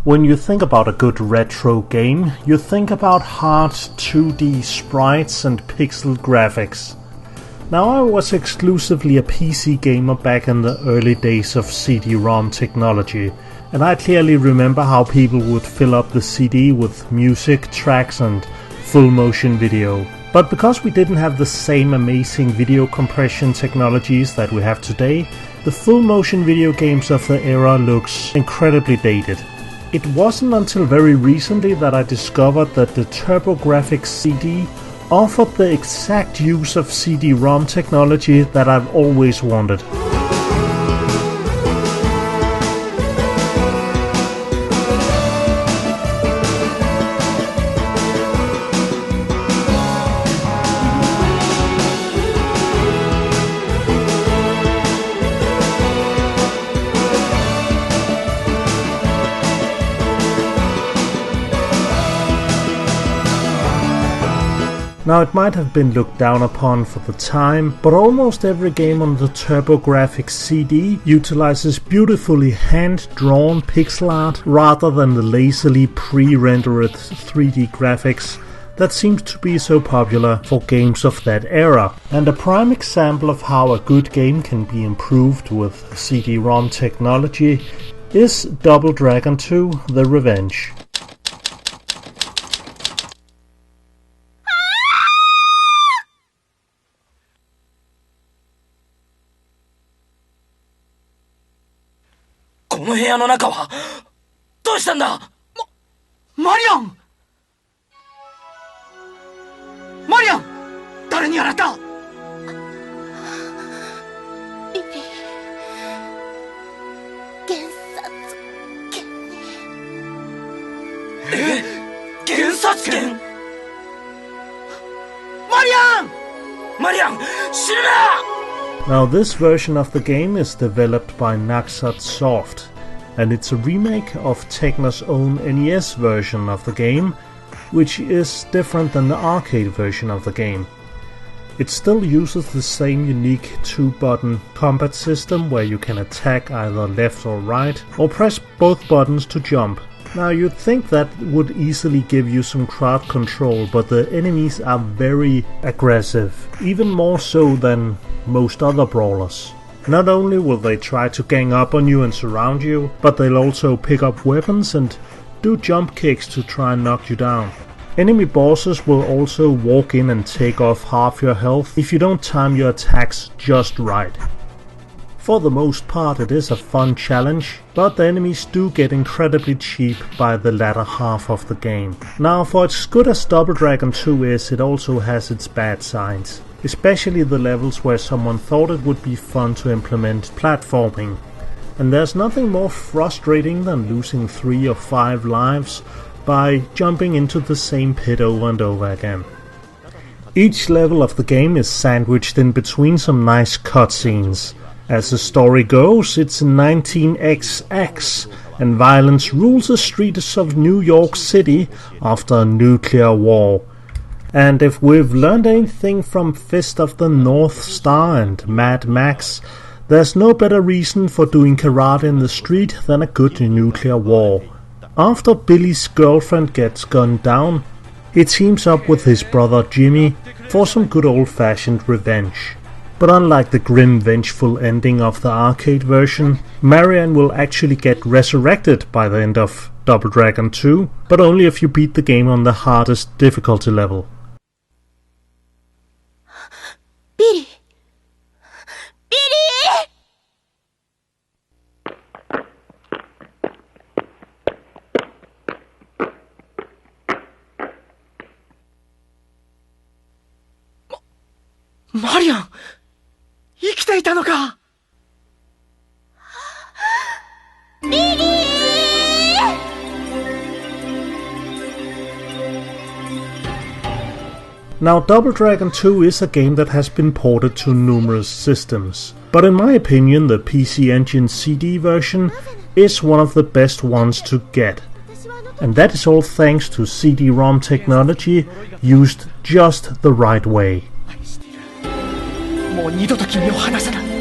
When you think about a good retro game, you think about hard 2D sprites and pixel graphics. Now, I was exclusively a PC gamer back in the early days of CD-ROM technology, and I clearly remember how people would fill up the CD with music, tracks and full motion video. But because we didn't have the same amazing video compression technologies that we have today, the full motion video games of the era looks incredibly dated. It wasn't until very recently that I discovered that the Turbografx CD offered the exact use of CD-ROM technology that I've always wanted. Now, it might have been looked down upon for the time, but almost every game on the Turbografx CD utilizes beautifully hand-drawn pixel art rather than the lazily pre-rendered 3D graphics that seems to be so popular for games of that era. And a prime example of how a good game can be improved with CD-ROM technology is Double Dragon 2: The Revenge. Maria! この部屋の中はどうしたんだ？マリアン！マリアン！誰にやられた？リリー、検察権に。検察権？マリアン！マリアン！死ぬな！ Now, this version of the game is developed by Naxat Soft, and it's a remake of Tekna's own NES version of the game, which is different than the arcade version of the game. It still uses the same unique 2-button combat system where you can attack either left or right, or press both buttons to jump. Now, you'd think that would easily give you some crowd control, but the enemies are very aggressive, even more so than most other brawlers. Not only will they try to gang up on you and surround you, but they'll also pick up weapons and do jump kicks to try and knock you down. Enemy bosses will also walk in and take off half your health if you don't time your attacks just right. For the most part, it is a fun challenge, but the enemies do get incredibly cheap by the latter half of the game. Now, for as good as Double Dragon 2 is, it also has its bad sides. Especially the levels where someone thought it would be fun to implement platforming. And there's nothing more frustrating than losing 3 or 5 lives by jumping into the same pit over and over again. Each level of the game is sandwiched in between some nice cutscenes. As the story goes, it's in 19XX, and violence rules the streets of New York City after a nuclear war. And if we've learned anything from Fist of the North Star and Mad Max, there's no better reason for doing karate in the street than a good nuclear war. After Billy's girlfriend gets gunned down, he teams up with his brother Jimmy for some good old-fashioned revenge. But unlike the grim, vengeful ending of the arcade version, Marianne will actually get resurrected by the end of Double Dragon 2, but only if you beat the game on the hardest difficulty level. Billy!マリアン！生きていたのか！ Now, Double Dragon 2 is a game that has been ported to numerous systems, but in my opinion the PC Engine CD version is one of the best ones to get. And that is all thanks to CD-ROM technology used just the right way. もう二度と君を離さない。